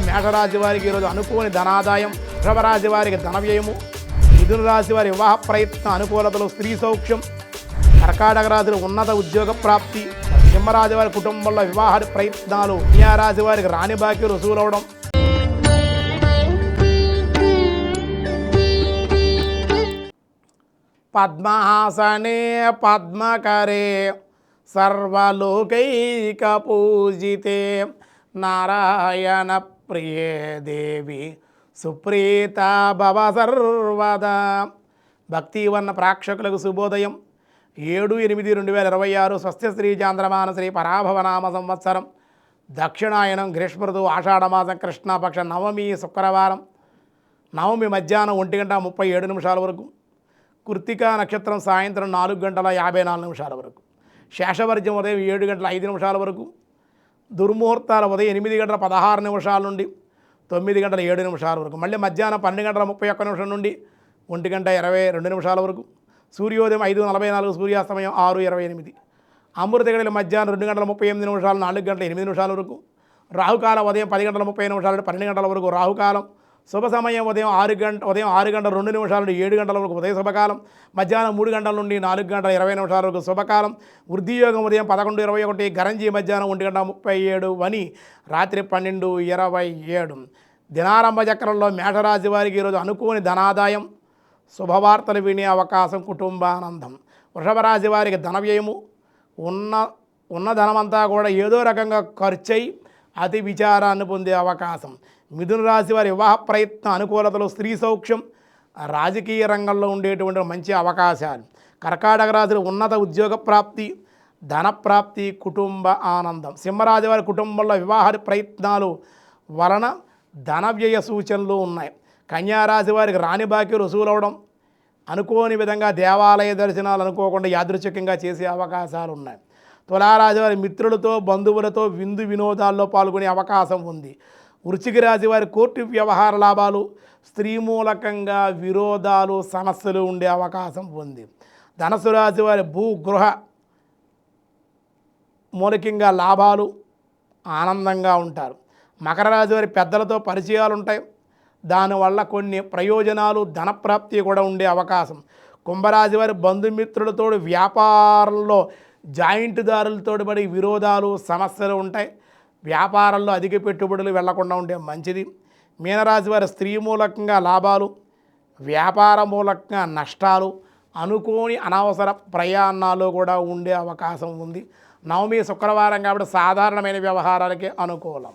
మేషరాశి వారికి ఈరోజు అనుకోని ధనాదాయం, వృషభరాశి వారికి ధన వ్యయము, మిథున రాశి వారి వివాహ ప్రయత్న అనుకూలతలు, స్త్రీ సౌఖ్యం, కర్కాటక రాశిలో ఉన్నత ఉద్యోగ ప్రాప్తి, సింహరాశి వారి కుటుంబంలో వివాహ ప్రయత్నాలు, కన్యారాశి వారికి రాణి బాకీ రుసువులవడం, పద్మహాసనే పద్మకరే సర్వలోకైక పూజితే నారాయణ ప్రియే దేవి సుప్రీత భవ సర్వదా. భక్తివన్న ప్రేక్షకులకు శుభోదయం. 7/8/2026 స్వస్తి శ్రీ చాంద్రమాన శ్రీ పరాభవనామ సంవత్సరం దక్షిణాయనం గ్రీష్మ ఋతువు ఆషాఢమాసం కృష్ణపక్ష నవమి శుక్రవారం. నవమి మధ్యాహ్నం 1:37 వరకు, కృత్తికా నక్షత్రం సాయంత్రం 4:54 వరకు, శేషవర్జ్యం ఉదయం 7:05 వరకు, దుర్ముహూర్తాల ఉదయం 8:16 నుండి 9:07 వరకు, మళ్ళీ మధ్యాహ్నం 12:31 నుండి 1:22 వరకు, సూర్యోదయం 5:44, సూర్యాస్తమయం 6:28, అమృత గడియల మధ్యాహ్నం 2:38, 4:08 వరకు, రాహుకాలం ఉదయం 10:30 నుండి 12 వరకు రాహుకాలం, శుభ సమయం ఉదయం 6 గంటల 2 నిమిషాల నుండి 7 గంటల వరకు ఉదయ శుభకాలం, మధ్యాహ్నం 3 గంటల నుండి 4:20 వరకు శుభకాలం, వృద్ధియోగం ఉదయం 11:21, గరంజీ మధ్యాహ్నం 1:37, వని రాత్రి 12:27. దినారంభ చక్రంలో మేషరాశి వారికి ఈరోజు అనుకోని ధనాదాయం, శుభవార్తలు వినే అవకాశం, కుటుంబానందం. వృషభరాశి వారికి ధన వ్యయము, ఉన్న ధనమంతా కూడా ఏదో రకంగా ఖర్చై అతి విచారాన్ని పొందే అవకాశం. మిథున రాశి వారి వివాహ ప్రయత్న అనుకూలతలు, స్త్రీ సౌఖ్యం, రాజకీయ రంగంలో ఉండేటువంటి మంచి అవకాశాలు. కర్కాటక రాశిలో ఉన్నత ఉద్యోగ ప్రాప్తి, ధన ప్రాప్తి, కుటుంబ ఆనందం. సింహరాశి వారి కుటుంబంలో వివాహ ప్రయత్నాలు వలన ధన వ్యయ సూచనలు ఉన్నాయి. కన్యారాశి వారికి రాణి బాకీ రుసువులవడం, అనుకోని విధంగా దేవాలయ దర్శనాలు అనుకోకుండా యాదృచ్ఛికంగా చేసే అవకాశాలు ఉన్నాయి. తులారాశి వారి మిత్రులతో, బంధువులతో విందు వినోదాల్లో పాల్గొనే అవకాశం ఉంది. వృశ్చిక రాశి వారి కోర్టు వ్యవహార లాభాలు, స్త్రీ మూలకంగా విరోధాలు, సమస్యలు ఉండే అవకాశం ఉంది. ధనుసు రాశి వారి భూగృహ మూలకంగా లాభాలు, ఆనందంగా ఉంటారు. మకర రాశి వారి పెద్దలతో పరిచయాలు ఉంటాయి, దానివల్ల కొన్ని ప్రయోజనాలు, ధనప్రాప్తి కూడా ఉండే అవకాశం. కుంభరాశి వారి బంధుమిత్రులతో వ్యాపారంలో జాయింట్దారులతో పడి విరోధాలు, సమస్యలు ఉంటాయి. వ్యాపారంలో అధిక పెట్టుబడులు వెళ్లకుండా ఉంటే మంచిది. మీనరాశి వారి స్త్రీ మూలకంగా లాభాలు, వ్యాపార మూలకంగా నష్టాలు, అనుకోని అనవసర ప్రయాణాలు కూడా ఉండే అవకాశం ఉంది. నవమి శుక్రవారం కాబట్టి సాధారణమైన వ్యవహారాలకే అనుకూలం.